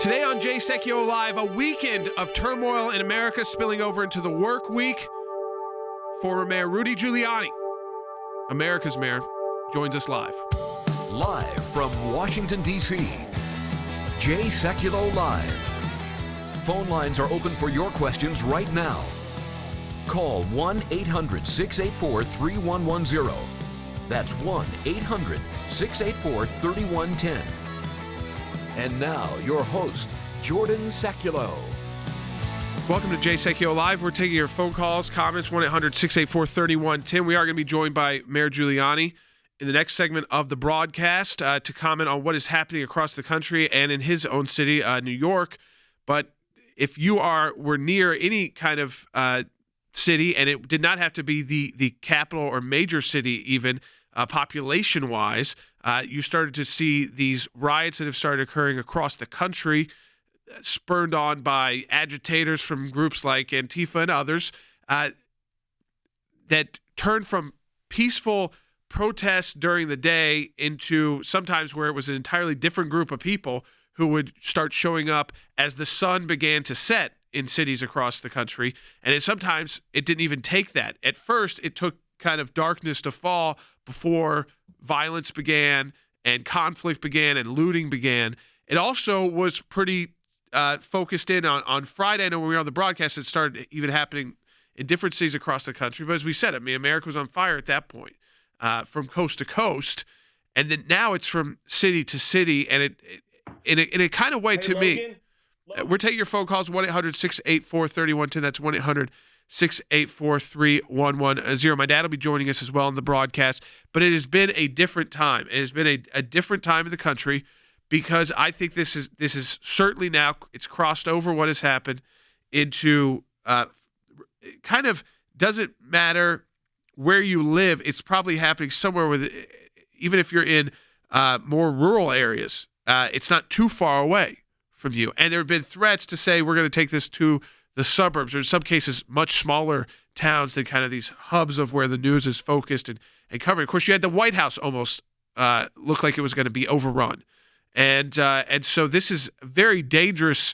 Today on Jay Sekulow Live, a weekend of turmoil in America spilling over into the work week. Former Mayor Rudy Giuliani, America's mayor, joins us live. Live from Washington, D.C., Jay Sekulow Live. Phone lines are open for your questions right now. Call 1-800-684-3110. That's 1-800-684-3110. And now, your host, Jordan Sekulow. Welcome to Jay Sekulow Live. We're taking your phone calls, comments, 1-800-684-3110. We are going to be joined by Mayor Giuliani in the next segment of the broadcast to comment on what is happening across the country and in his own city, New York. But if you were near any kind of city, and it did not have to be the capital or major city even, population-wise, you started to see these riots that have started occurring across the country, spurred on by agitators from groups like Antifa and others, that turned from peaceful protests during the day into sometimes where it was an entirely different group of people who would start showing up as the sun began to set in cities across the country. And sometimes it didn't even take that. At first, it took kind of darkness to fall before violence began and conflict began and looting began. It also was pretty focused in on Friday. I know when we were on the broadcast, it started even happening in different cities across the country. But as we said, I mean, America was on fire at that point, from coast to coast. And then now it's from city to city. And it in a kind of way, Logan, we're taking your phone calls, 1-800-684-3110. That's 1-800-684-3110. My dad will be joining us as well in the broadcast. But it has been a different time. It has been a different time in the country, because I think this is certainly now, it's crossed over what has happened into kind of doesn't matter where you live. It's probably happening somewhere with, even if you're in more rural areas, it's not too far away from you. And there have been threats to say we're going to take this to the suburbs, or in some cases much smaller towns than kind of these hubs of where the news is focused and covered. Of course, you had the White House almost look like it was going to be overrun. And so this is very dangerous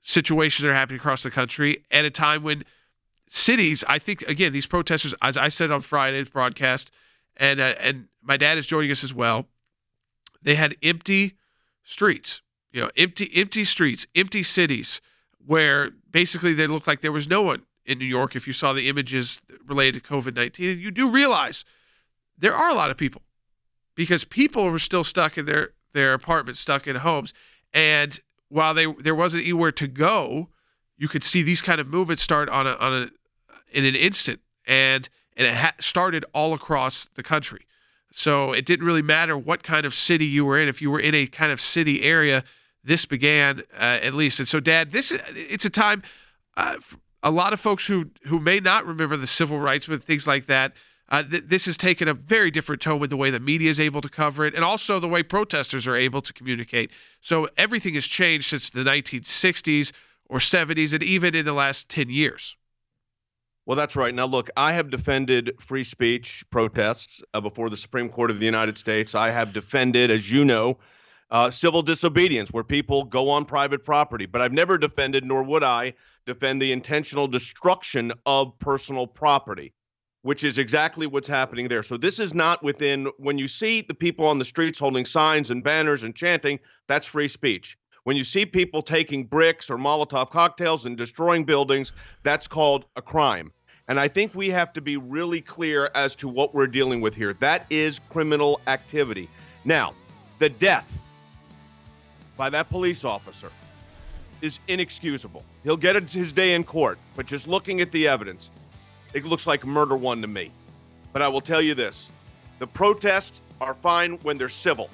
situations that are happening across the country at a time when cities, I think, again, these protesters, as I said on Friday's broadcast, and my dad is joining us as well, they had empty streets, empty streets, empty cities, where basically they looked like there was no one in New York. If you saw the images related to COVID-19, you do realize there are a lot of people, because people were still stuck in their apartments, stuck in homes. And while there wasn't anywhere to go, you could see these kind of movements start in an instant, and it started all across the country. So it didn't really matter what kind of city you were in. If you were in a kind of city area, this began at least. And so, Dad, it's a time. A lot of folks who may not remember the civil rights movement, things like that. This has taken a very different tone with the way the media is able to cover it, and also the way protesters are able to communicate. So everything has changed since the 1960s or 70s, and even in the last 10 years. Well, that's right. Now, look, I have defended free speech protests before the Supreme Court of the United States. I have defended, as you know, civil disobedience, where people go on private property. But I've never defended, nor would I, defend the intentional destruction of personal property, which is exactly what's happening there. So this is not within, when you see the people on the streets holding signs and banners and chanting, that's free speech. When you see people taking bricks or Molotov cocktails and destroying buildings, that's called a crime. And I think we have to be really clear as to what we're dealing with here. That is criminal activity. Now, the death by that police officer is inexcusable. He'll get his day in court, but just looking at the evidence, it looks like murder one to me. But I will tell you this, the protests are fine when they're civil.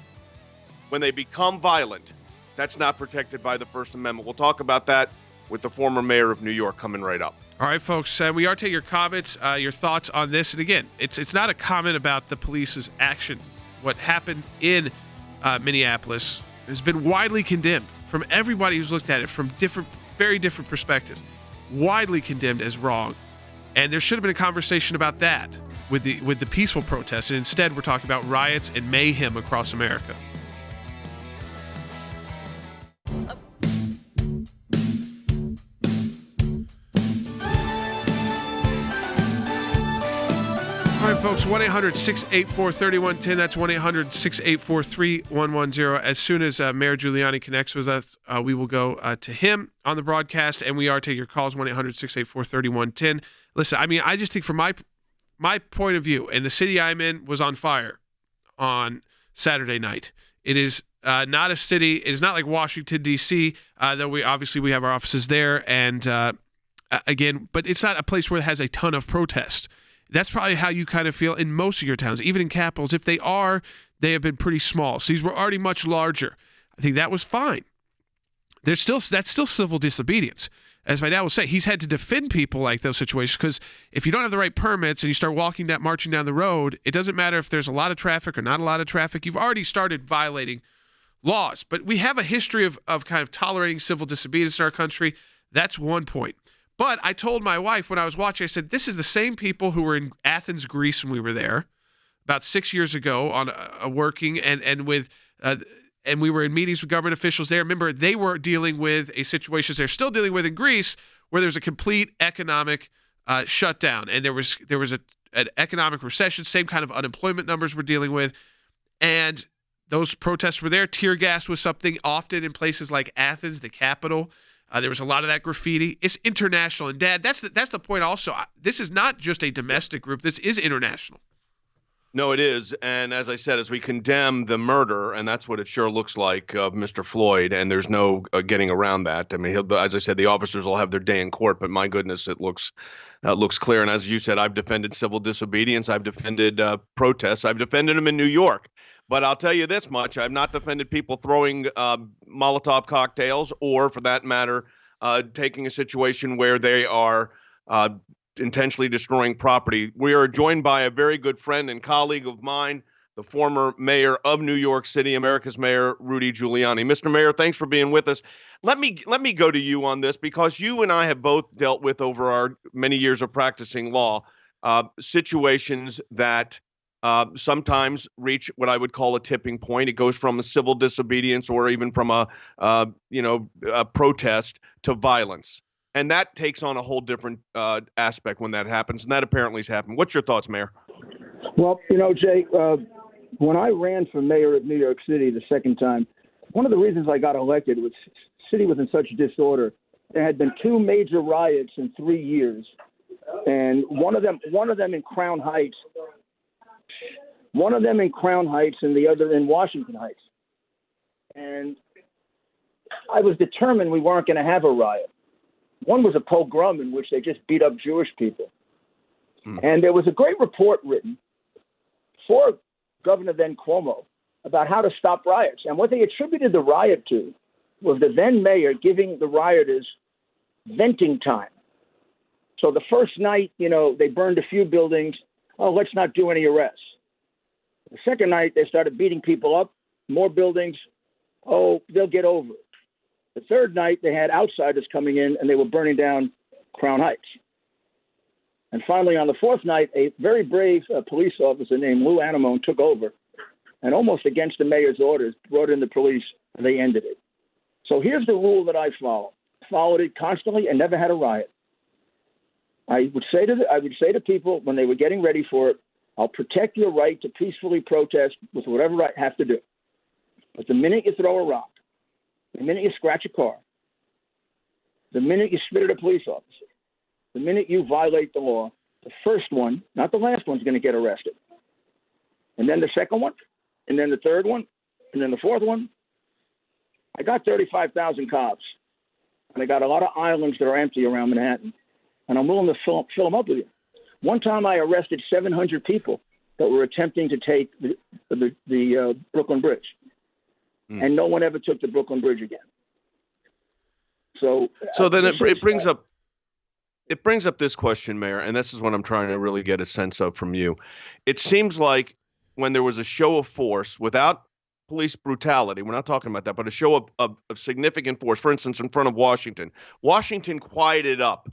When they become violent, that's not protected by the First Amendment. We'll talk about that with the former mayor of New York coming right up. All right, folks, we are taking your comments, your thoughts on this. And again, it's not a comment about the police's action. What happened in Minneapolis has been widely condemned from everybody who's looked at it from very different perspectives. Widely condemned as wrong. And there should have been a conversation about that with the peaceful protests. And instead, we're talking about riots and mayhem across America. folks. 1-800-684-3110. That's 1-800-684-3110. As soon as Mayor Giuliani connects with us, we will go to him on the broadcast, and we are taking your calls, 1-800-684-3110. Listen, I mean, I just think from my point of view, and the city I'm in was on fire on Saturday night. It is not a city. It is not like Washington, D.C., though we obviously have our offices there. And again, but it's not a place where it has a ton of protest. That's probably how you kind of feel in most of your towns, even in capitals. If they have been pretty small. So these were already much larger. I think that was fine. That's still civil disobedience. As my dad will say, he's had to defend people like those situations, because if you don't have the right permits and you start marching down the road, it doesn't matter if there's a lot of traffic or not a lot of traffic. You've already started violating laws. But we have a history of kind of tolerating civil disobedience in our country. That's one point. But I told my wife when I was watching, I said, this is the same people who were in Athens, Greece when we were there about 6 years ago on working and we were in meetings with government officials there. Remember, they were dealing with a situation they're still dealing with in Greece, where there's a complete economic shutdown, and there was an economic recession, same kind of unemployment numbers we're dealing with, and those protests were there. Tear gas was something often in places like Athens, the capital. There was a lot of that graffiti. It's international. And, Dad, that's the point also. This is not just a domestic group. This is international. No, it is. And as I said, as we condemn the murder, and that's what it sure looks like of Mr. Floyd, and there's no getting around that. I mean, as I said, the officers will have their day in court, but my goodness, it looks clear. And as you said, I've defended civil disobedience. I've defended protests. I've defended them in New York. But I'll tell you this much. I've not defended people throwing Molotov cocktails or, for that matter, taking a situation where they are intentionally destroying property. We are joined by a very good friend and colleague of mine, the former mayor of New York City, America's Mayor, Rudy Giuliani. Mr. Mayor, thanks for being with us. Let me go to you on this, because you and I have both dealt with, over our many years of practicing law, situations that sometimes reach what I would call a tipping point. It goes from a civil disobedience or even from a protest to violence. And that takes on a whole different aspect when that happens. And that apparently has happened. What's your thoughts, Mayor? Well, Jay, when I ran for mayor of New York City the second time, one of the reasons I got elected was the city was in such disorder. There had been 2 major riots in 3 years. And one of them in Crown Heights. One of them in Crown Heights and the other in Washington Heights. And I was determined we weren't going to have a riot. One was a pogrom in which they just beat up Jewish people. And there was a great report written for Governor then Cuomo about how to stop riots. And what they attributed the riot to was the then mayor giving the rioters venting time. So the first night, they burned a few buildings. Oh, let's not do any arrests. The second night, they started beating people up, more buildings. Oh, they'll get over it. The third night, they had outsiders coming in, and they were burning down Crown Heights. And finally, on the fourth night, a very brave police officer named Lou Anamone took over, and almost against the mayor's orders, brought in the police, and they ended it. So here's the rule that I follow. Followed it constantly and never had a riot. I would say to people when they were getting ready for it, I'll protect your right to peacefully protest with whatever I have to do. But the minute you throw a rock, the minute you scratch a car, the minute you spit at a police officer, the minute you violate the law, the first one, not the last one, is going to get arrested. And then the second one, and then the third one, and then the fourth one. I got 35,000 cops, and I got a lot of islands that are empty around Manhattan, and I'm willing to fill them up with you. One time I arrested 700 people that were attempting to take the Brooklyn Bridge. And no one ever took the Brooklyn Bridge again. So then it brings up this question, Mayor, and this is what I'm trying to really get a sense of from you. It seems like when there was a show of force without police brutality, we're not talking about that, but a show of significant force, for instance, in front of Washington quieted up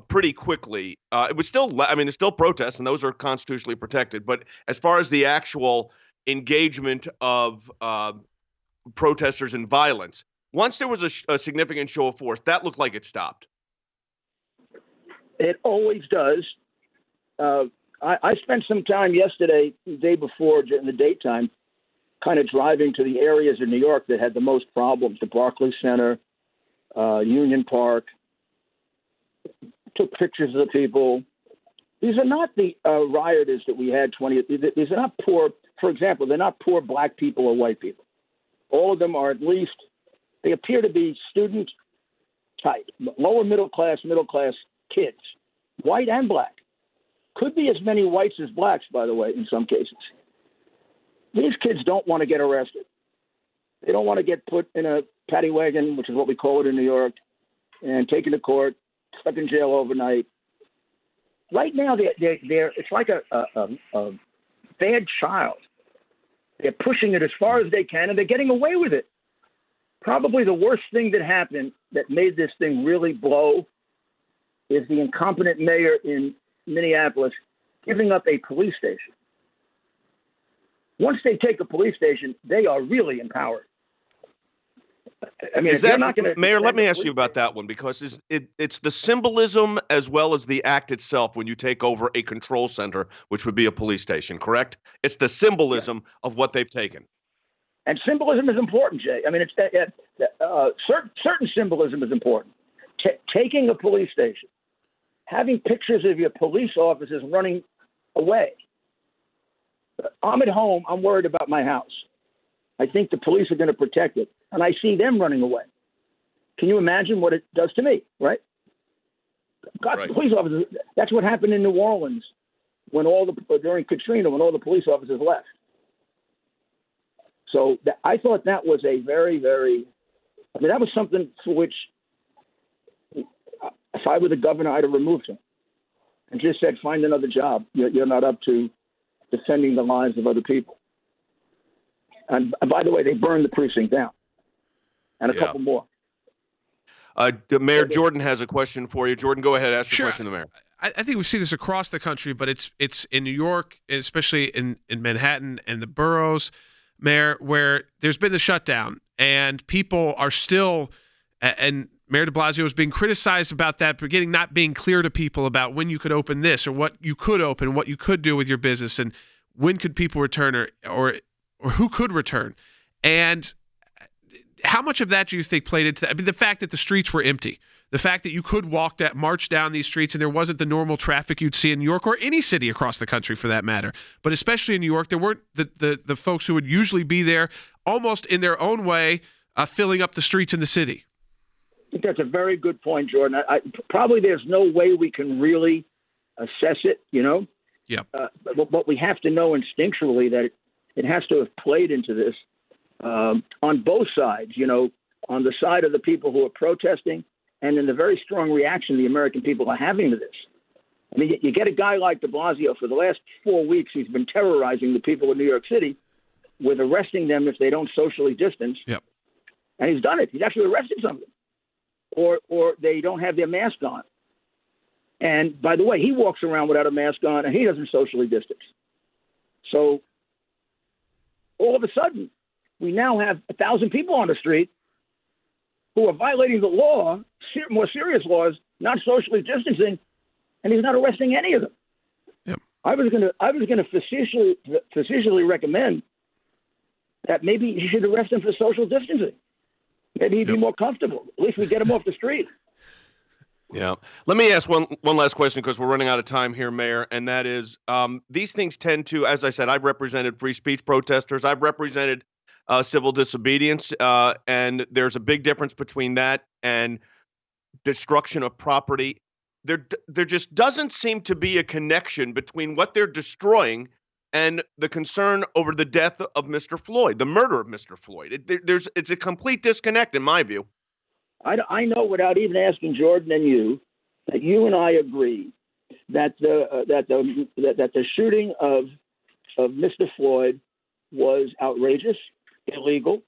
pretty quickly. It was still, there's still protests, and those are constitutionally protected. But as far as the actual engagement of protesters in violence, once there was a significant show of force, that looked like it stopped. It always does. I spent some time yesterday, the day before, in the daytime, kind of driving to the areas in New York that had the most problems, the Barclays Center, Union Park. Took pictures of the people. These are not the rioters that we had 20. These are not poor, for example, they're not poor black people or white people. All of them are at least, they appear to be student type, lower middle class kids, white and black. Could be as many whites as blacks, by the way, in some cases. These kids don't want to get arrested. They don't want to get put in a paddy wagon, which is what we call it in New York, and taken to court, stuck in jail overnight. Right now, they're it's like a bad child. They're pushing it as far as they can, and they're getting away with it. Probably the worst thing that happened that made this thing really blow is the incompetent mayor in Minneapolis giving up a police station. Once they take a police station, they are really empowered. I mean, is that, not gonna Mayor, let me ask you about that one, because it's the symbolism as well as the act itself when you take over a control center, which would be a police station, correct? It's the symbolism of what they've taken. And symbolism is important, Jay. I mean, certain symbolism is important. Taking a police station, having pictures of your police officers running away. I'm at home. I'm worried about my house. I think the police are going to protect it, and I see them running away. Can you imagine what it does to me, right? Right. The police officers. That's what happened in New Orleans during Katrina, when all the police officers left. So I thought that was a very, very. I mean, that was something for which, if I were the governor, I'd have removed him and just said, "Find another job. You're not up to defending the lives of other people." And by the way, they burned the precinct down, and a couple more. Mayor Jordan has a question for you. Jordan, go ahead. Ask your question to the mayor. I think we see this across the country, but it's in New York, especially in Manhattan and the boroughs, Mayor, where there's been the shutdown, and people are still, and Mayor de Blasio is being criticized about that, beginning not being clear to people about when you could open this or what you could open, what you could do with your business, and when could people return or who could return. And how much of that do you think played into that? I mean, the fact that the streets were empty, the fact that you could march down these streets and there wasn't the normal traffic you'd see in New York or any city across the country for that matter. But especially in New York, there weren't the folks who would usually be there almost in their own way filling up the streets in the city. I think that's a very good point, Jordan. Probably there's no way we can really assess it, Yeah. But we have to know instinctually that it has to have played into this on both sides, on the side of the people who are protesting and in the very strong reaction the American people are having to this. I mean, you get a guy like de Blasio. For the last 4 weeks, he's been terrorizing the people in New York City with arresting them if they don't socially distance. Yep. And he's done it. He's actually arrested some of them. Or they don't have their mask on. And by the way, he walks around without a mask on, and he doesn't socially distance. So all of a sudden, we now have 1,000 people on the street who are violating the law, more serious laws, not socially distancing, and he's not arresting any of them. Yep. I was going to facetiously recommend that maybe he should arrest him for social distancing. Maybe he'd be more comfortable. At least we get him off the street. Yeah. Let me ask one last question, because we're running out of time here, Mayor, and that is these things tend to, as I said, I've represented free speech protesters. I've represented civil disobedience, and there's a big difference between that and destruction of property. There just doesn't seem to be a connection between what they're destroying and the concern over the death of Mr. Floyd, the murder of Mr. Floyd. It's a complete disconnect in my view. I know, without even asking Jordan and you, that you and I agree that the shooting of Mr. Floyd was outrageous, illegal,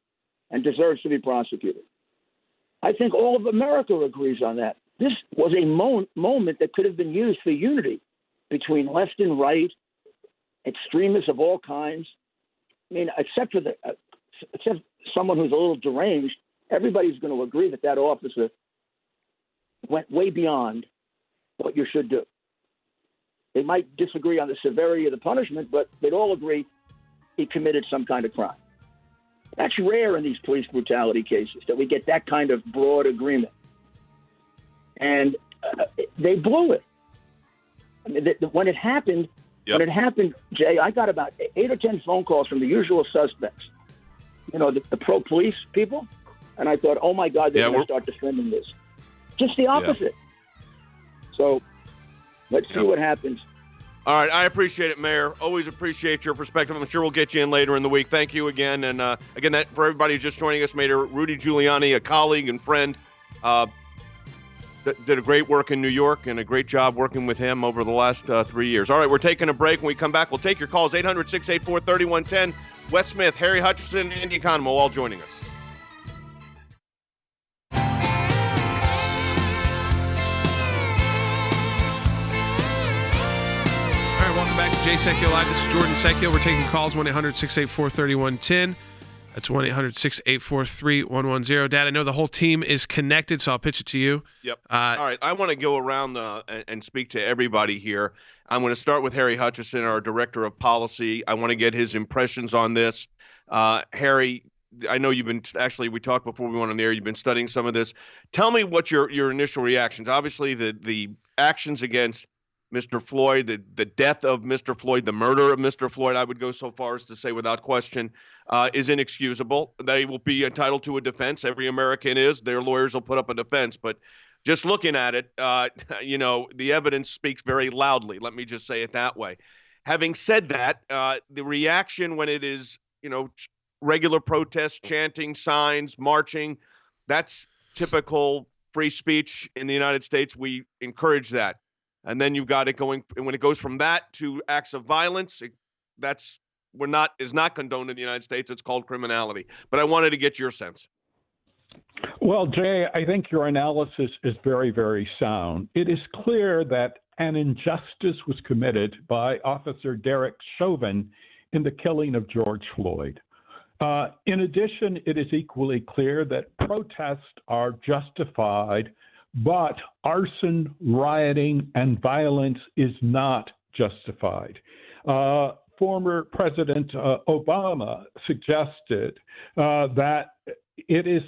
and deserves to be prosecuted. I think all of America agrees on that. This was a moment that could have been used for unity between left and right, extremists of all kinds. I mean, except someone who's a little deranged, everybody's going to agree that officer went way beyond what you should do. They might disagree on the severity of the punishment, but they'd all agree he committed some kind of crime. That's rare in these police brutality cases, that we get that kind of broad agreement. And they blew it. I mean, when it happened, Jay, I got about 8 or 10 phone calls from the usual suspects. You know, the pro-police people. And I thought, oh, my God, they're going to start defending this. Just the opposite. So let's see what happens. All right. I appreciate it, Mayor. Always appreciate your perspective. I'm sure we'll get you in later in the week. Thank you again. And, again, that for everybody who's just joining us, Mayor Rudy Giuliani, a colleague and friend, did a great work in New York and a great job working with him over the last 3 years. All right, we're taking a break. When we come back, we'll take your calls, 800-684-3110. Wes Smith, Harry Hutchinson, Andy Economo, all joining us. All right, welcome back to Jay Sekulow Live. This is Jordan Sekulow. We're taking calls, 1-800-684-3110. That's 1-800-684-3110. Dad, I know the whole team is connected, so I'll pitch it to you. Yep. All right. I want to go around and speak to everybody here. I'm going to start with Harry Hutchinson, our Director of Policy. I want to get his impressions on this. Harry, I know you've been – actually, we talked before we went on the air. You've been studying some of this. Tell me what your initial reactions. Obviously, the actions against Mr. Floyd, the death of Mr. Floyd, the murder of Mr. Floyd, I would go so far as to say without question, is inexcusable. They will be entitled to a defense. Every American is. Their lawyers will put up a defense. But just looking at it, the evidence speaks very loudly. Let me just say it that way. Having said that, the reaction when it is, regular protests, chanting, signs, marching, that's typical free speech in the United States. We encourage that. And then you've got it going, and when it goes from that to acts of violence, is not condoned in the United States. It's called criminality. But I wanted to get your sense. Well, Jay, I think your analysis is very, very sound. It is clear that an injustice was committed by Officer Derek Chauvin in the killing of George Floyd. In addition, it is equally clear that protests are justified, but arson, rioting, and violence is not justified. Former President Obama suggested that it is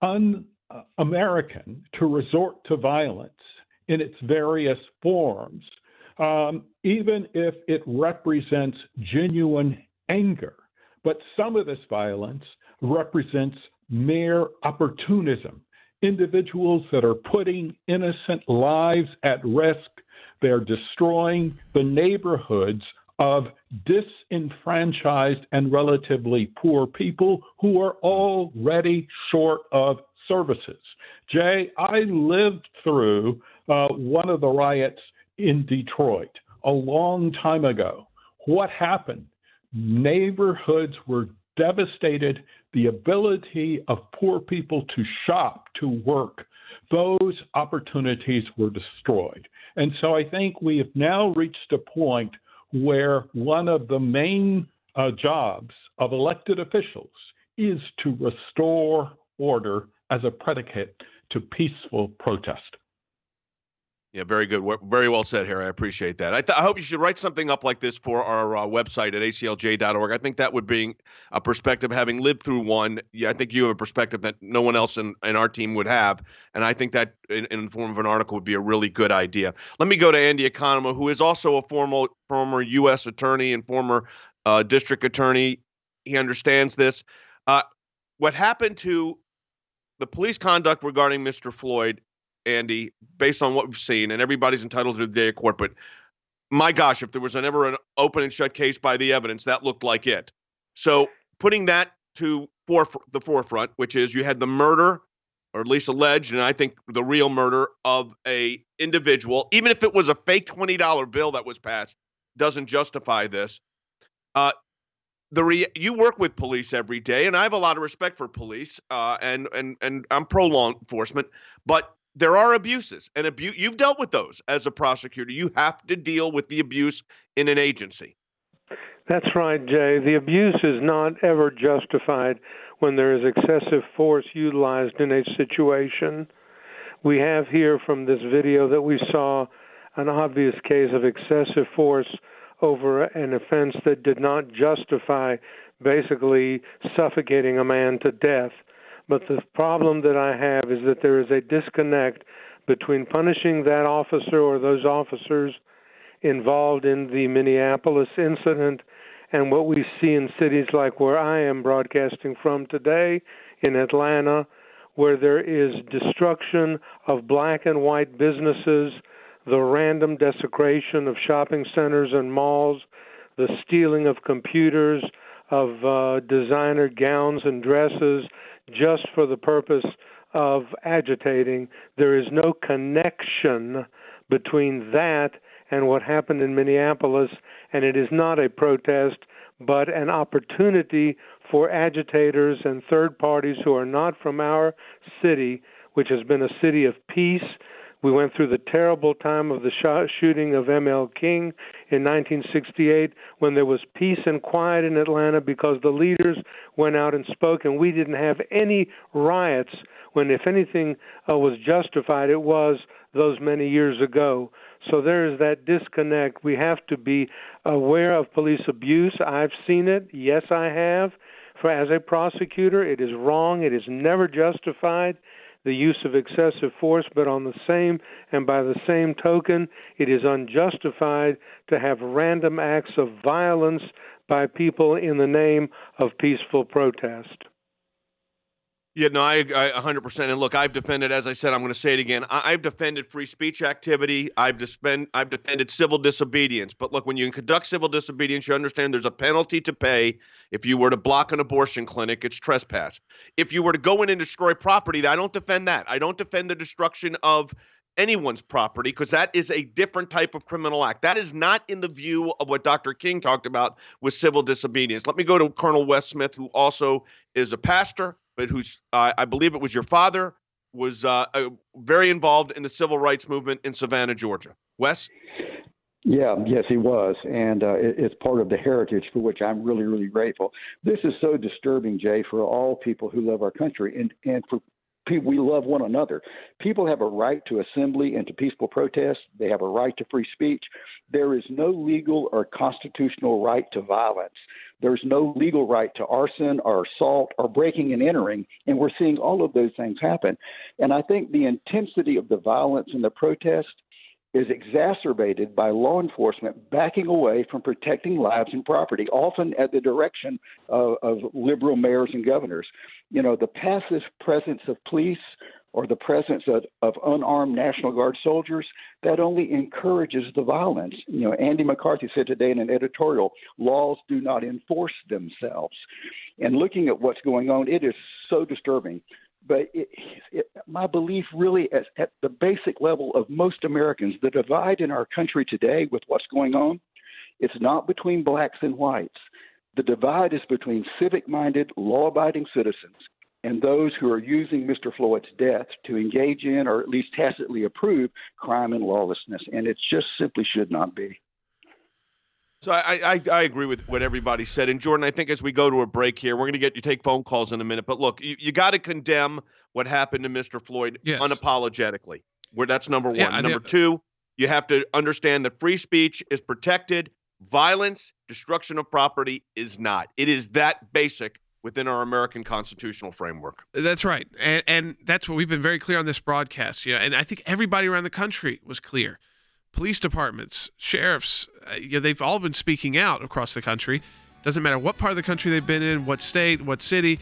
un-American to resort to violence in its various forms, even if it represents genuine anger. But some of this violence represents mere opportunism. Individuals that are putting innocent lives at risk. They're destroying the neighborhoods of disenfranchised and relatively poor people who are already short of services. Jay, I lived through one of the riots in Detroit a long time ago. What happened? Neighborhoods were devastated. The ability of poor people to shop, to work, those opportunities were destroyed. And so I think we have now reached a point where one of the main jobs of elected officials is to restore order as a predicate to peaceful protest. Yeah, very good. Very well said, Harry. I appreciate that. I hope you should write something up like this for our website at aclj.org. I think that would bring a perspective, having lived through one. Yeah, I think you have a perspective that no one else in our team would have. And I think that in the form of an article would be a really good idea. Let me go to Andy Economo, who is also a former U.S. attorney and former district attorney. He understands this. What happened to the police conduct regarding Mr. Floyd, Andy, based on what we've seen, and everybody's entitled to the day of court, but my gosh, if there was ever an open and shut case by the evidence, that looked like it. So putting that to the forefront, which is you had the murder, or at least alleged, and I think the real murder of a individual, even if it was a fake $20 bill that was passed, doesn't justify this. You work with police every day, and I have a lot of respect for police, and I'm pro law enforcement, but there are abuses, and you've dealt with those as a prosecutor. You have to deal with the abuse in an agency. That's right, Jay. The abuse is not ever justified when there is excessive force utilized in a situation. We have here from this video that we saw an obvious case of excessive force over an offense that did not justify basically suffocating a man to death. But the problem that I have is that there is a disconnect between punishing that officer or those officers involved in the Minneapolis incident and what we see in cities like where I am broadcasting from today, in Atlanta, where there is destruction of black and white businesses, the random desecration of shopping centers and malls, the stealing of computers, of designer gowns and dresses just for the purpose of agitating. There is no connection between that and what happened in Minneapolis, and it is not a protest, but an opportunity for agitators and third parties who are not from our city, which has been a city of peace. We went through the terrible time of the shooting of M.L. King in 1968 when there was peace and quiet in Atlanta because the leaders went out and spoke, and we didn't have any riots when, if anything was justified, it was those many years ago. So there is that disconnect. We have to be aware of police abuse. I've seen it. Yes, I have. As a prosecutor, it is wrong. It is never justified, the use of excessive force, but on the same and by the same token, it is unjustified to have random acts of violence by people in the name of peaceful protest. Yeah, no, I 100%. And look, I've defended, as I said, I'm going to say it again. I've defended free speech activity. I've defended civil disobedience. But look, when you conduct civil disobedience, you understand there's a penalty to pay. If you were to block an abortion clinic, it's trespass. If you were to go in and destroy property, I don't defend that. I don't defend the destruction of anyone's property because that is a different type of criminal act. That is not in the view of what Dr. King talked about with civil disobedience. Let me go to Colonel Wes Smith, who also is a pastor, but who's, I believe it was your father, was very involved in the civil rights movement in Savannah, Georgia. Wes? Yes, he was. And it's part of the heritage for which I'm really, really grateful. This is so disturbing, Jay, for all people who love our country and for people, we love one another. People have a right to assembly and to peaceful protest. They have a right to free speech. There is no legal or constitutional right to violence. There's no legal right to arson or assault or breaking and entering, and we're seeing all of those things happen. And I think the intensity of the violence in the protest is exacerbated by law enforcement backing away from protecting lives and property, often at the direction of liberal mayors and governors. You know, the passive presence of police or the presence of unarmed National Guard soldiers, that only encourages the violence. You know, Andy McCarthy said today in an editorial, laws do not enforce themselves. And looking at what's going on, it is so disturbing. But my belief really at the basic level of most Americans, the divide in our country today with what's going on, it's not between blacks and whites. The divide is between civic-minded, law-abiding citizens and those who are using Mr. Floyd's death to engage in or at least tacitly approve crime and lawlessness. And it just simply should not be. So I agree with what everybody said. And Jordan, I think as we go to a break here, we're going to get you take phone calls in a minute. But look, you got to condemn what happened to Mr. Floyd unapologetically. That's number one. Number two, you have to understand that free speech is protected. Violence, destruction of property is not. It is that basic within our American constitutional framework. That's right. And that's what we've been very clear on this broadcast. And I think everybody around the country was clear. Police departments, sheriffs, they've all been speaking out across the country. Doesn't matter what part of the country they've been in, what state, what city.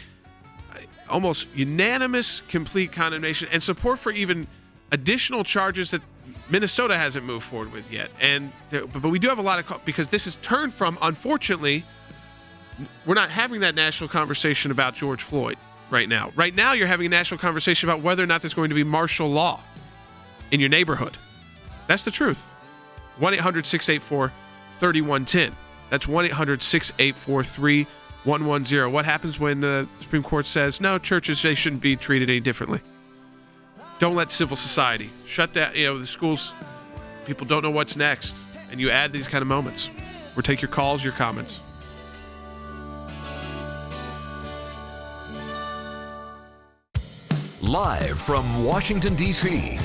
Almost unanimous, complete condemnation and support for even additional charges that Minnesota hasn't moved forward with yet. But we do have a lot of, because this has turned from, unfortunately, we're not having that national conversation about George Floyd right now. Right now, you're having a national conversation about whether or not there's going to be martial law in your neighborhood. That's the truth. 1-800-684-3110. That's 1-800-684-3110. What happens when the Supreme Court says, no, churches, they shouldn't be treated any differently? Don't let civil society shut down. The schools, people don't know what's next. And you add these kind of moments. We'll take your calls, your comments. Live from Washington, D.C.,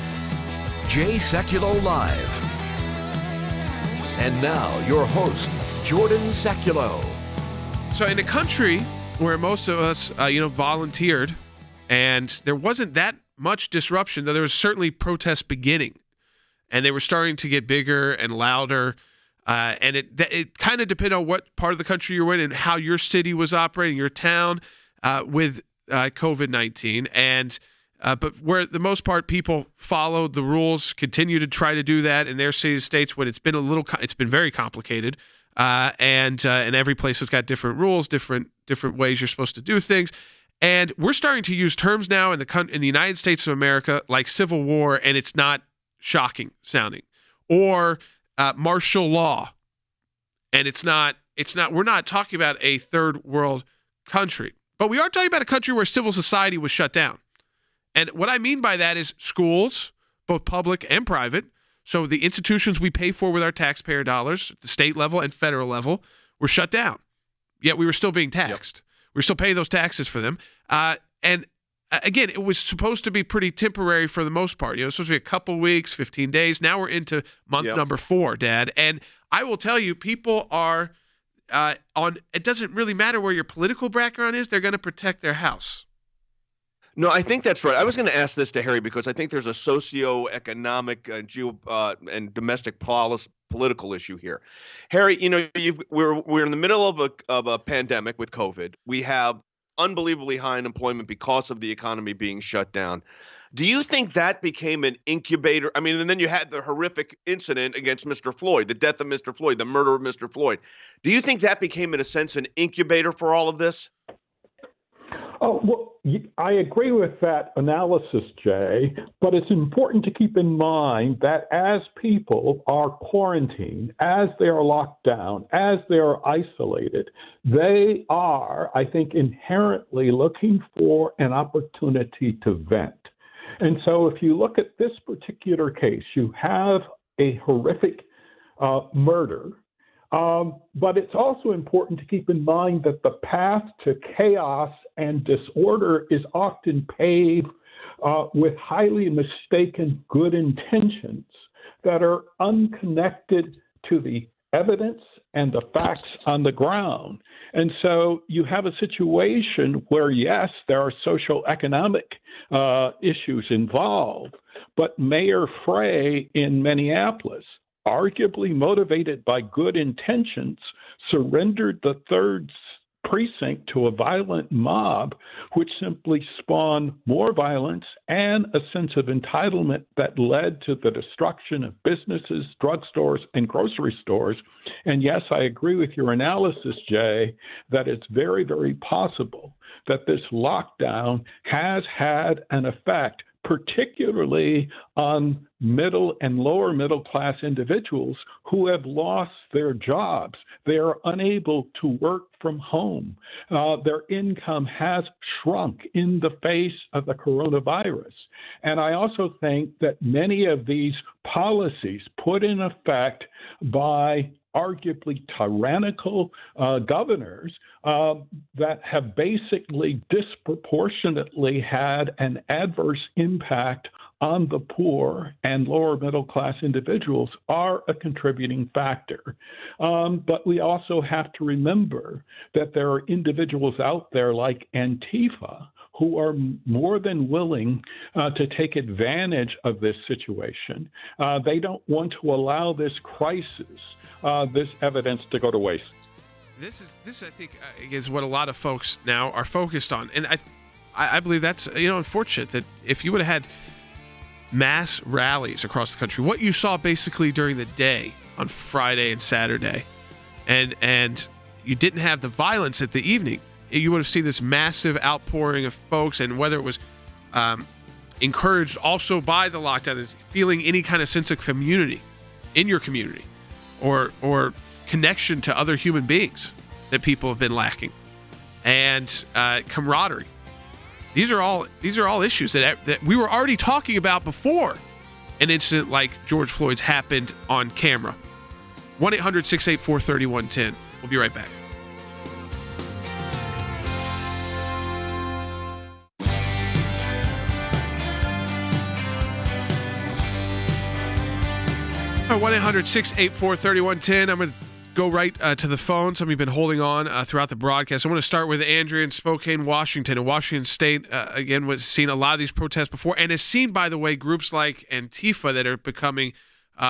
Jay Sekulow Live. And now, your host, Jordan Sekulow. So in a country where most of us, volunteered, and there wasn't that much disruption, though there was certainly protests beginning, and they were starting to get bigger and louder, and it kind of depended on what part of the country you're in and how your city was operating, your town, with COVID-19, and but where the most part people followed the rules, continue to try to do that in their cities, states when it's been very complicated, and every place has got different rules, different ways you're supposed to do things, and we're starting to use terms now in the United States of America like civil war, and it's not shocking sounding, or martial law, and it's not. We're not talking about a third world country, but we are talking about a country where civil society was shut down. And what I mean by that is schools, both public and private, so the institutions we pay for with our taxpayer dollars, at the state level and federal level, were shut down. Yet we were still being taxed. Yep. We were still paying those taxes for them. And again, it was supposed to be pretty temporary for the most part. It was supposed to be a couple weeks, 15 days. Now we're into month number 4, Dad. And I will tell you, people are it doesn't really matter where your political background is, they're going to protect their house. No, I think that's right. I was going to ask this to Harry because I think there's a socio-economic and domestic political issue here. Harry, we're in the middle of a pandemic with COVID. We have unbelievably high unemployment because of the economy being shut down. Do you think that became an incubator? I mean, and then you had the horrific incident against Mr. Floyd, the death of Mr. Floyd, the murder of Mr. Floyd. Do you think that became, in a sense, an incubator for all of this? Oh, well, I agree with that analysis, Jay, but it's important to keep in mind that as people are quarantined, as they are locked down, as they are isolated, they are, I think, inherently looking for an opportunity to vent. And so if you look at this particular case, you have a horrific murder. But it's also important to keep in mind that the path to chaos and disorder is often paved with highly mistaken good intentions that are unconnected to the evidence and the facts on the ground. And so you have a situation where, yes, there are social economic issues involved, but Mayor Frey in Minneapolis, arguably motivated by good intentions, surrendered the 3rd precinct to a violent mob, which simply spawned more violence and a sense of entitlement that led to the destruction of businesses, drugstores, and grocery stores. And yes, I agree with your analysis, Jay, that it's very, very possible that this lockdown has had an effect, particularly on middle and lower middle class individuals who have lost their jobs. They are unable to work from home. Their income has shrunk in the face of the coronavirus. And I also think that many of these policies put in effect by arguably tyrannical governors that have basically disproportionately had an adverse impact on the poor and lower middle class individuals are a contributing factor. But we also have to remember that there are individuals out there like Antifa who are more than willing to take advantage of this situation. They don't want to allow this crisis, this evidence to go to waste. This I think is what a lot of folks now are focused on, and I believe that's unfortunate that if you would have had mass rallies across the country, what you saw basically during the day on Friday and Saturday, and you didn't have the violence at the evening, you would have seen this massive outpouring of folks, and whether it was encouraged also by the lockdown, feeling any kind of sense of community in your community or connection to other human beings that people have been lacking, and camaraderie. These are all issues that we were already talking about before an incident like George Floyd's happened on camera. 1-800-684-3110. We'll be right back. 1-800-684-3110. I'm going to go right to the phone. Some of you have been holding on throughout the broadcast. I want to start with Andrea in Spokane, Washington. And Washington State, again, was seen a lot of these protests before and has seen, by the way, groups like Antifa that are becoming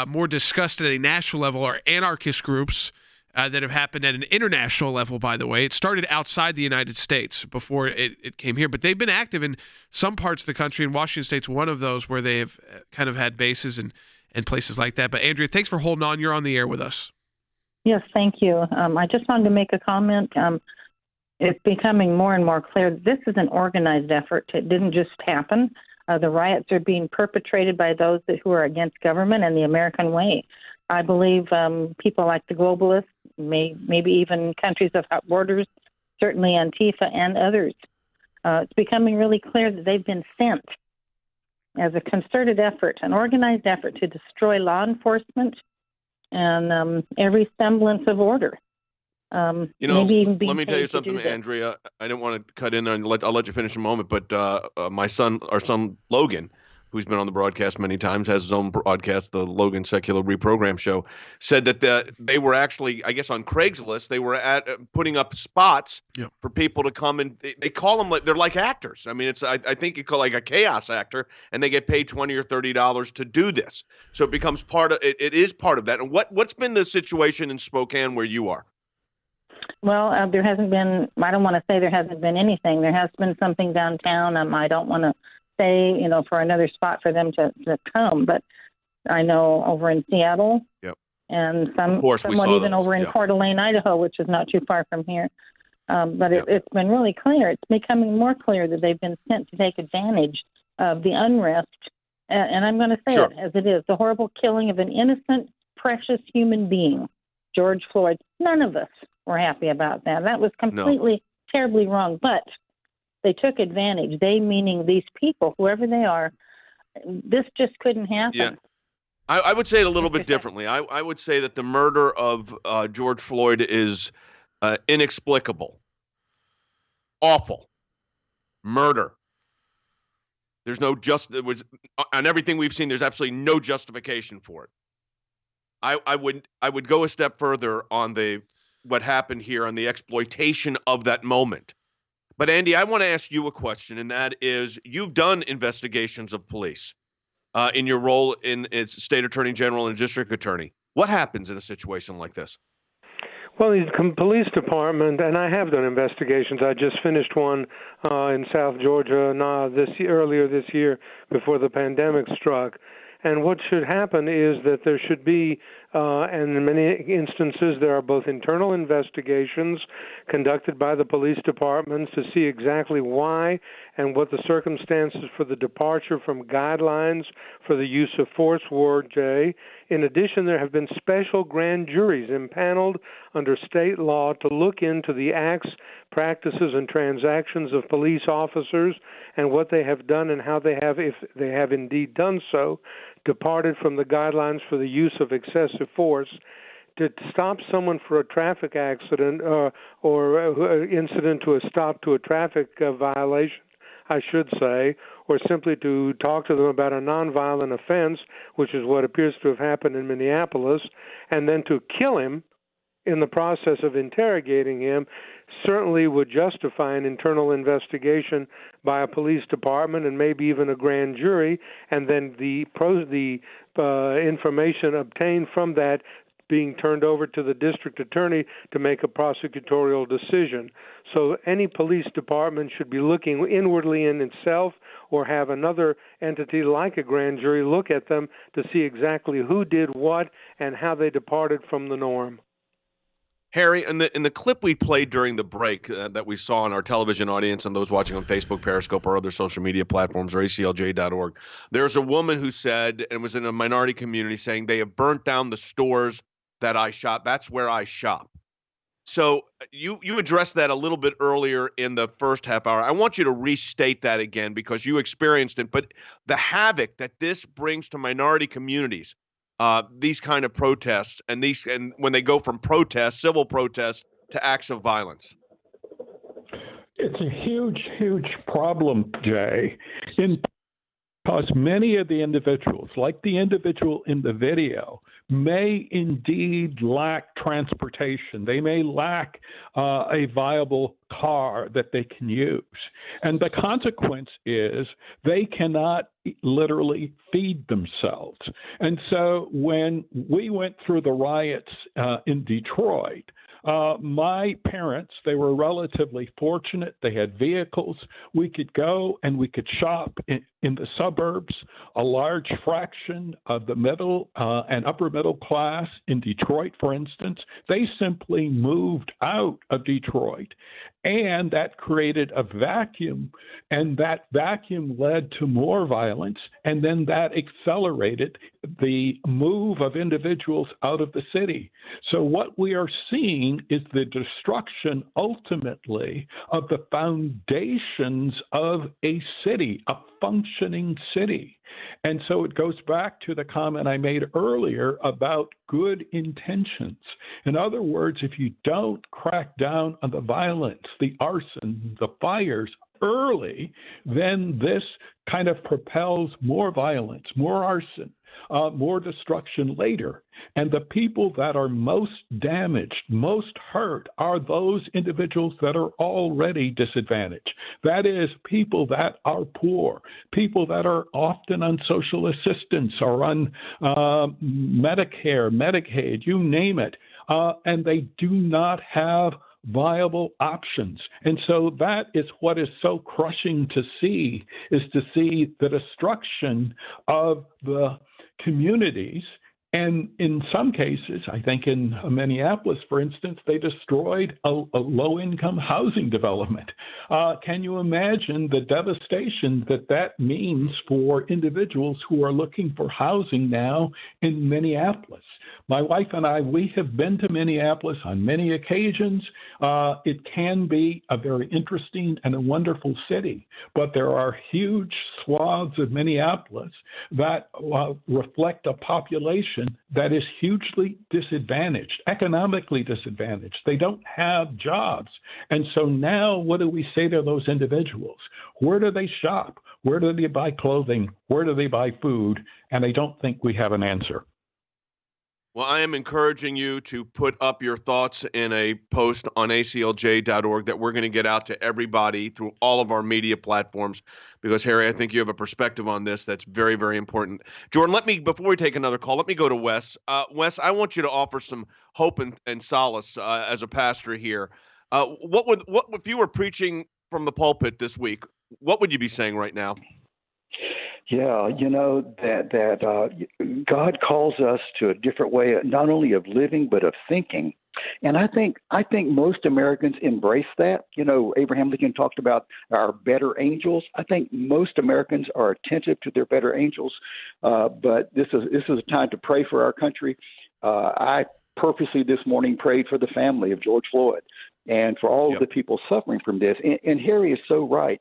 more discussed at a national level, or anarchist groups that have happened at an international level, by the way. It started outside the United States before it came here, but they've been active in some parts of the country, and Washington State's one of those where they have kind of had bases and places like that. But Andrea, thanks for holding on. You're on the air with us. Yes, thank you. I just wanted to make a comment. It's becoming more and more clear that this is an organized effort. It didn't just happen. The riots are being perpetrated by those who are against government and the American way. I believe people like the globalists, maybe even countries without borders, certainly Antifa and others. It's becoming really clear that they've been sent as a concerted effort, an organized effort to destroy law enforcement and every semblance of order. Maybe even being let me tell you paid to something, do this. Andrea. I didn't want to cut in there, and I'll let you finish in a moment. But our son Logan, who's been on the broadcast many times, has his own broadcast, the Logan Sekulow Reprogram Show, said that they were actually, I guess, on Craigslist. They were putting up spots for people to come, and they call them they're like actors. I mean, I think you call like a chaos actor, and they get paid $20 or $30 to do this. So it becomes part of it. It is part of that. And what's been the situation in Spokane where you are? Well, there hasn't been, I don't want to say there hasn't been anything. There has been something downtown. I don't want to say, for another spot for them to come, but I know over in Seattle and somewhat even over in Coeur d'Alene, Idaho, which is not too far from here. But it's been really clear. It's becoming more clear that they've been sent to take advantage of the unrest. And I'm going to say it as it is, the horrible killing of an innocent, precious human being, George Floyd. None of us were happy about that. That was completely, terribly wrong. But they took advantage. They, meaning these people, whoever they are. This just couldn't happen. Yeah. I would say it a little bit differently. I would say that the murder of George Floyd is inexplicable, awful, murder. There's no on everything we've seen. There's absolutely no justification for it. I would go a step further on what happened here on the exploitation of that moment. But Andy, I want to ask you a question, and that is, you've done investigations of police in your role as state attorney general and district attorney. What happens in a situation like this? Well, the police department, and I have done investigations. I just finished one in South Georgia earlier this year before the pandemic struck. And what should happen is that there should be, and in many instances, there are both internal investigations conducted by the police departments to see exactly why and what the circumstances for the departure from guidelines for the use of force were, Jay. In addition, there have been special grand juries impaneled under state law to look into the acts, practices, and transactions of police officers and what they have done and how they have, if they have indeed done so, departed from the guidelines for the use of excessive force. To stop someone for a traffic accident or incident to a stop to a traffic violation, I should say, or simply to talk to them about a nonviolent offense, which is what appears to have happened in Minneapolis, and then to kill him in the process of interrogating him, certainly would justify an internal investigation by a police department and maybe even a grand jury, and then the information obtained from that being turned over to the district attorney to make a prosecutorial decision. So any police department should be looking inwardly in itself or have another entity like a grand jury look at them to see exactly who did what and how they departed from the norm. Harry, in the clip we played during the break that we saw in our television audience and those watching on Facebook, Periscope, or other social media platforms, or ACLJ.org, there's a woman who said, and was in a minority community, saying they have burnt down the stores that I shop. That's where I shop. So you addressed that a little bit earlier in the first half hour. I want you to restate that again because you experienced it. But the havoc that this brings to minority communities, these kind of protests, and when they go from protests, civil protests, to acts of violence. It's a huge, huge problem, Jay. In because many of the individuals, like the individual in the video, may indeed lack transportation. They may lack a viable car that they can use. And the consequence is they cannot literally feed themselves. And so when we went through the riots in Detroit, my parents, they were relatively fortunate. They had vehicles. We could go and we could shop in the suburbs. A large fraction of the middle and upper middle class in Detroit, for instance, they simply moved out of Detroit. And that created a vacuum, and that vacuum led to more violence, and then that accelerated the move of individuals out of the city. So what we are seeing is the destruction, ultimately, of the foundations of a city, a functioning city. And so it goes back to the comment I made earlier about good intentions. In other words, if you don't crack down on the violence, the arson, the fires early, then this kind of propels more violence, more arson, more destruction later. And the people that are most damaged, most hurt, are those individuals that are already disadvantaged. That is, people that are poor, people that are often on social assistance or on Medicare, Medicaid, you name it, and they do not have viable options. And so that is what is so crushing to see, is to see the destruction of the communities. And in some cases, I think in Minneapolis, for instance, they destroyed a low-income housing development. Can you imagine the devastation that means for individuals who are looking for housing now in Minneapolis? My wife and I, we have been to Minneapolis on many occasions. It can be a very interesting and a wonderful city, but there are huge swaths of Minneapolis that reflect a population that is hugely disadvantaged, economically disadvantaged. They don't have jobs. And so now what do we say to those individuals? Where do they shop? Where do they buy clothing? Where do they buy food? And I don't think we have an answer. Well, I am encouraging you to put up your thoughts in a post on aclj.org that we're going to get out to everybody through all of our media platforms, because, Harry, I think you have a perspective on this that's very, very important. Jordan, before we take another call, let me go to Wes. Wes, I want you to offer some hope and solace as a pastor here. What if you were preaching from the pulpit this week, what would you be saying right now? Yeah, that God calls us to a different way, not only of living, but of thinking. And I think most Americans embrace that. Abraham Lincoln talked about our better angels. I think most Americans are attentive to their better angels. But this is a time to pray for our country. I purposely this morning prayed for the family of George Floyd and for all of the people suffering from this. And Harry is so right.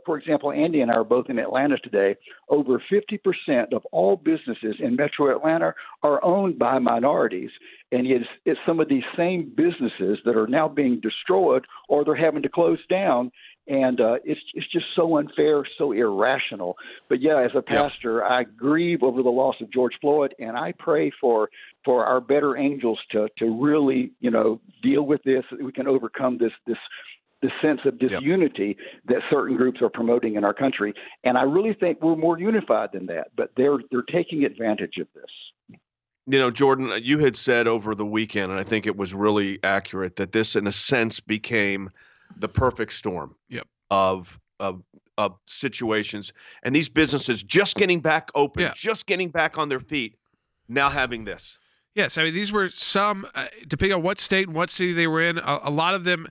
For example, Andy and I are both in Atlanta today. Over 50% of all businesses in Metro Atlanta are owned by minorities. And it's some of these same businesses that are now being destroyed, or they're having to close down. And it's just so unfair, so irrational. But yeah, as a pastor, I grieve over the loss of George Floyd, and I pray for our better angels to really, deal with this, so that we can overcome this sense of disunity that certain groups are promoting in our country. And I really think we're more unified than that, but they're taking advantage of this. Jordan, you had said over the weekend, and I think it was really accurate, that this, in a sense, became the perfect storm of situations, and these businesses just getting back open, just getting back on their feet, now having this. Yes, I mean, these were some, depending on what state and what city they were in, a lot of them,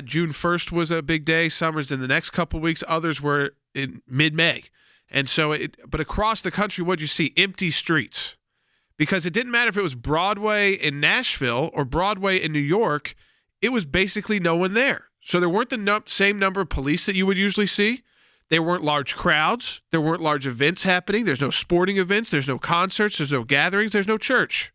June 1st was a big day. Some was in the next couple of weeks. Others were in mid-May. And so, but across the country, what'd you see? Empty streets. Because it didn't matter if it was Broadway in Nashville or Broadway in New York, it was basically no one there. So there weren't the same number of police that you would usually see. There weren't large crowds. There weren't large events happening. There's no sporting events. There's no concerts. There's no gatherings. There's no church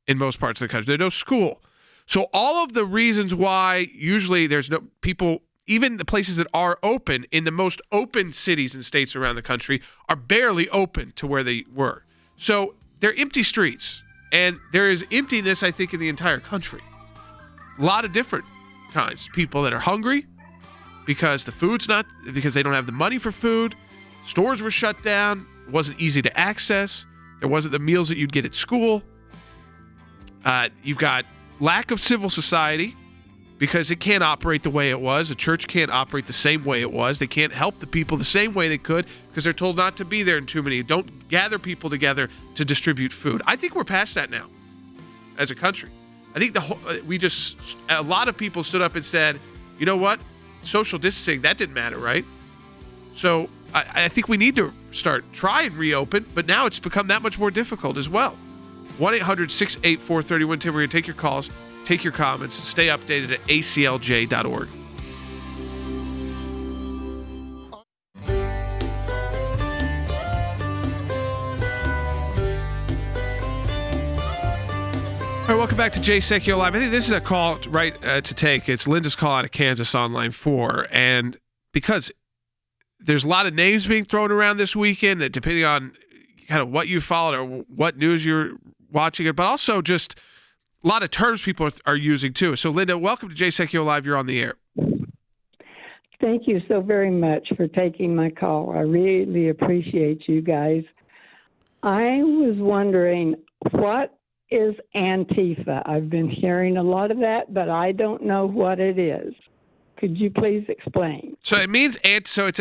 in most parts of the country. There's no school. So all of the reasons why usually there's no people even the places that are open in the most open cities and states around the country are barely open to where they were. So they're empty streets, and there is emptiness, I think, in the entire country. A lot of different kinds. People that are hungry because because they don't have the money for food. Stores were shut down. It wasn't easy to access. There wasn't the meals that you'd get at school. You've got lack of civil society because it can't operate the way it was. A church can't operate the same way it was. They can't help the people the same way they could because they're told not to be there in too many. Don't gather people together to distribute food. I think we're past that now as a country. I think a lot of people stood up and said, you know what? Social distancing, that didn't matter, right? So I think we need to try and reopen, but now it's become that much more difficult as well. 1-800-684-3110. We're going to take your calls, take your comments, and stay updated at aclj.org. All right, welcome back to Jay Sekulow Live. I think this is a call to take. It's Linda's call out of Kansas on line 4. And because there's a lot of names being thrown around this weekend, that depending on kind of what you followed or what news you're watching it, but also just a lot of terms people are using too. So, Linda, welcome to Jay Sekulow Live. You're on the air. Thank you so very much for taking my call. I really appreciate you guys. I was wondering, what is Antifa? I've been hearing a lot of that, but I don't know what it is. Could you please explain? So it means it's a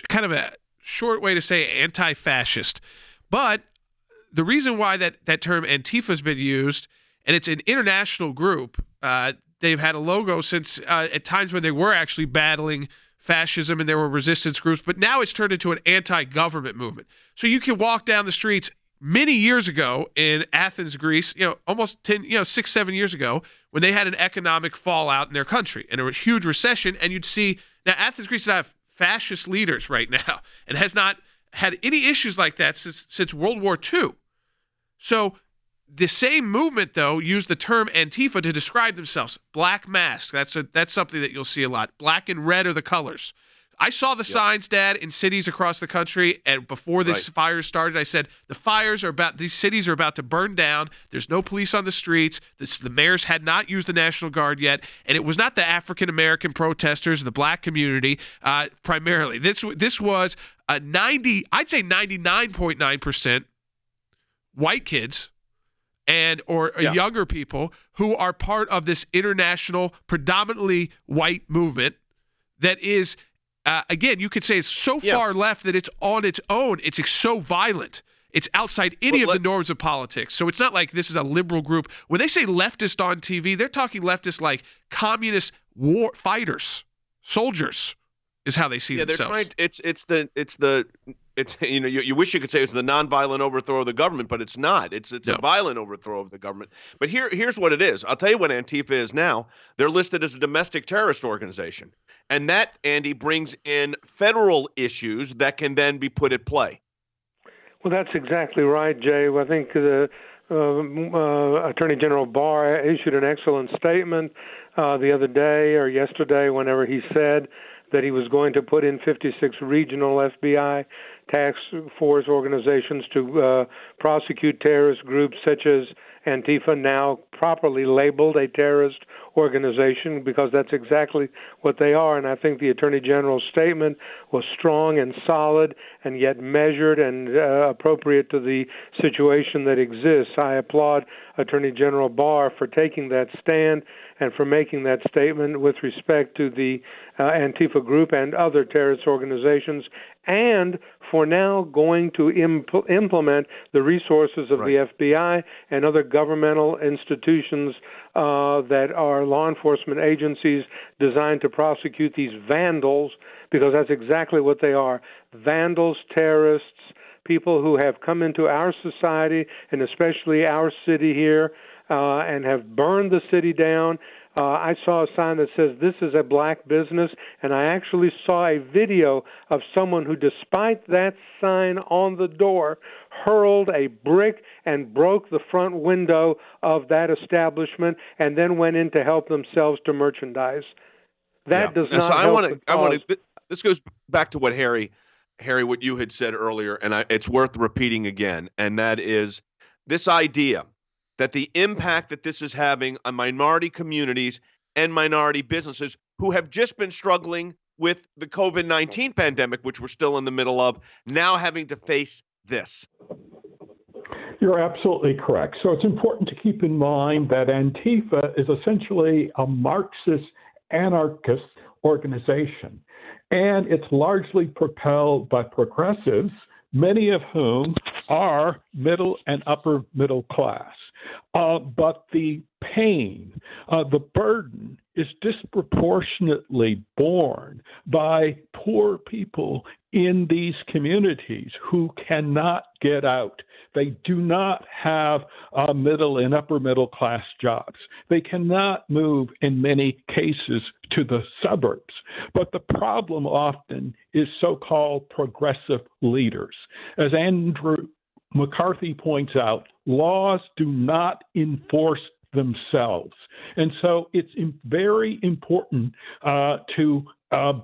kind of a short way to say anti-fascist. But the reason why that term Antifa has been used, and it's an international group, they've had a logo since at times when they were actually battling fascism and there were resistance groups, but now it's turned into an anti-government movement. So you can walk down the streets many years ago in Athens, Greece, almost 6-7 years ago, when they had an economic fallout in their country and a huge recession, and you'd see, now Athens, Greece does have fascist leaders right now and has not had any issues like that since World War II. So the same movement, though, used the term Antifa to describe themselves. Black mask, that's something that you'll see a lot. Black and red are the colors. I saw the signs, Dad, in cities across the country, and before this fire started, I said, these cities are about to burn down. There's no police on the streets. The mayors had not used the National Guard yet, and it was not the African-American protesters, the black community, primarily. This was I'd say 99.9% white kids or younger people who are part of this international, predominantly white movement that is, again, you could say it's so far left that it's on its own. It's so violent. It's outside any of the norms of politics. So it's not like this is a liberal group. When they say leftist on TV, they're talking leftist like communist war fighters, soldiers, is how they see themselves. You wish you could say it's the nonviolent overthrow of the government, but it's not. It's a violent overthrow of the government. But here's what it is. I'll tell you what Antifa is now. They're listed as a domestic terrorist organization. And that, Andy, brings in federal issues that can then be put at play. Well, that's exactly right, Jay. I think the Attorney General Barr issued an excellent statement the other day or yesterday, whenever he said that he was going to put in 56 regional FBI task force organizations to prosecute terrorist groups such as Antifa, now properly labeled a terrorist organization, because that's exactly what they are. And I think the Attorney General's statement was strong and solid and yet measured and appropriate to the situation that exists. I applaud Attorney General Barr for taking that stand and for making that statement with respect to the Antifa group and other terrorist organizations, and for now going to implement the resources of the FBI and other governmental institutions that are law enforcement agencies designed to prosecute these vandals, because that's exactly what they are: vandals, terrorists, people who have come into our society and especially our city here and have burned the city down. I saw a sign that says this is a black business, and I actually saw a video of someone who, despite that sign on the door, hurled a brick and broke the front window of that establishment and then went in to help themselves to merchandise. That does not So help. I want to. This goes back to what Harry, what you had said earlier, and it's worth repeating again, and that is this idea that the impact that this is having on minority communities and minority businesses who have just been struggling with the COVID-19 pandemic, which we're still in the middle of, now having to face this. You're absolutely correct. So it's important to keep in mind that Antifa is essentially a Marxist anarchist organization, and it's largely propelled by progressives, many of whom are middle and upper middle class. But the pain, the burden is disproportionately borne by poor people in these communities who cannot get out. They do not have middle and upper middle class jobs. They cannot move, in many cases, to the suburbs. But the problem often is so-called progressive leaders. As Andrew McCarthy points out, laws do not enforce themselves. And so it's very important to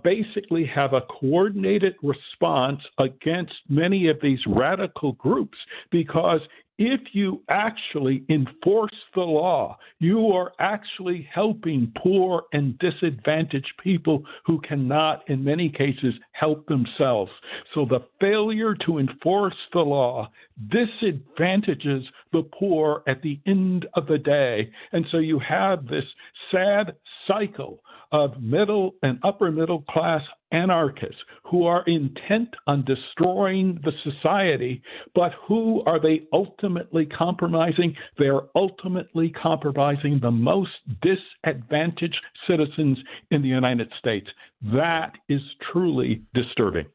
basically have a coordinated response against many of these radical groups, because if you actually enforce the law, you are actually helping poor and disadvantaged people who cannot, in many cases, help themselves. So the failure to enforce the law disadvantages the poor at the end of the day. And so you have this sad cycle of middle and upper middle class anarchists who are intent on destroying the society, but who are they ultimately compromising? They're ultimately compromising the most disadvantaged citizens in the United States. That is truly disturbing.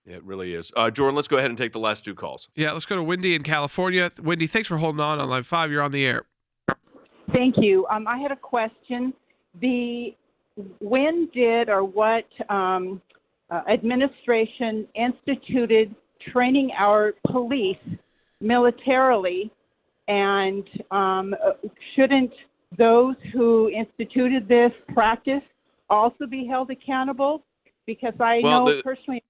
It really is. Jordan, let's go ahead and take the last two calls. Yeah, let's go to Wendy in California. Wendy, thanks for holding on line 5. You're on the air. Thank you. I had a question. When did or what administration instituted training our police militarily, and shouldn't those who instituted this practice also be held accountable? Because I know personally.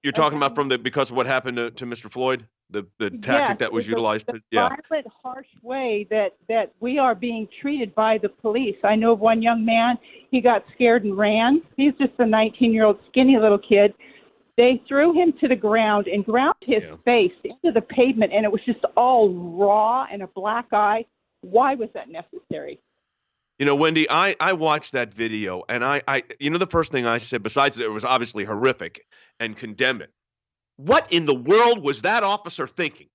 You're talking about because of what happened to Mr. Floyd, the tactic that was utilized. The violent, harsh way that we are being treated by the police. I know of one young man, he got scared and ran. He's just a 19-year-old skinny little kid. They threw him to the ground and ground his face into the pavement, and it was just all raw and a black eye. Why was that necessary? You know, Wendy, I watched that video, and I the first thing I said, besides it was obviously horrific and condemn it, what in the world was that officer thinking?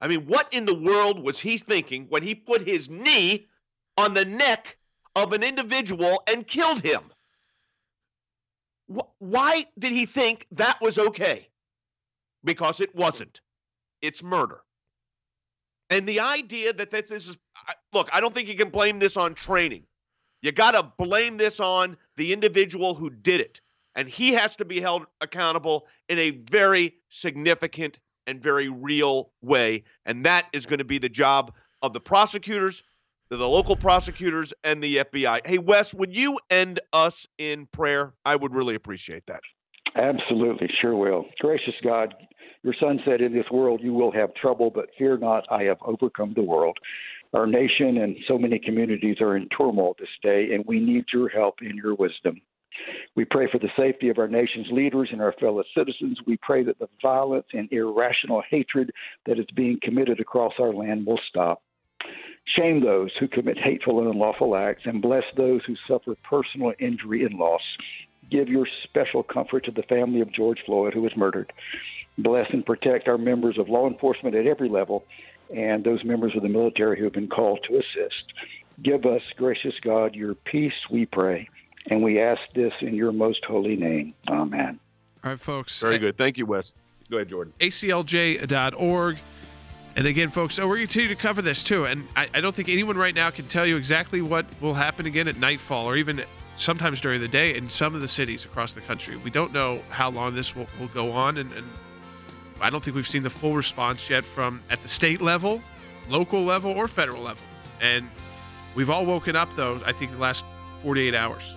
I mean, what in the world was he thinking when he put his knee on the neck of an individual and killed him? Why did he think that was okay? Because it wasn't. It's murder. And the idea that this is, look, I don't think you can blame this on training. You got to blame this on the individual who did it. And he has to be held accountable in a very significant and very real way. And that is going to be the job of the prosecutors, the local prosecutors, and the FBI. Hey, Wes, would you end us in prayer? I would really appreciate that. Absolutely, sure will. Gracious God, your son said, in this world you will have trouble, but fear not, I have overcome the world. Our nation and so many communities are in turmoil this day, and we need your help and your wisdom. We pray for the safety of our nation's leaders and our fellow citizens. We pray that the violence and irrational hatred that is being committed across our land will stop. Shame those who commit hateful and unlawful acts, and bless those who suffer personal injury and loss. Give your special comfort to the family of George Floyd, who was murdered. Bless and protect our members of law enforcement at every level and those members of the military who have been called to assist. Give us, gracious God, your peace, we pray, and we ask this in your most holy name. Amen. All right, folks. Very good. Thank you, Wes. Go ahead, Jordan. ACLJ.org. And again, folks, so we're going to continue to cover this too. And I don't think anyone right now can tell you exactly what will happen again at nightfall or even sometimes during the day in some of the cities across the country. We don't know how long this will go on. And I don't think we've seen the full response yet from at the state level, local level, or federal level. And we've all woken up, though, I think the last 48 hours.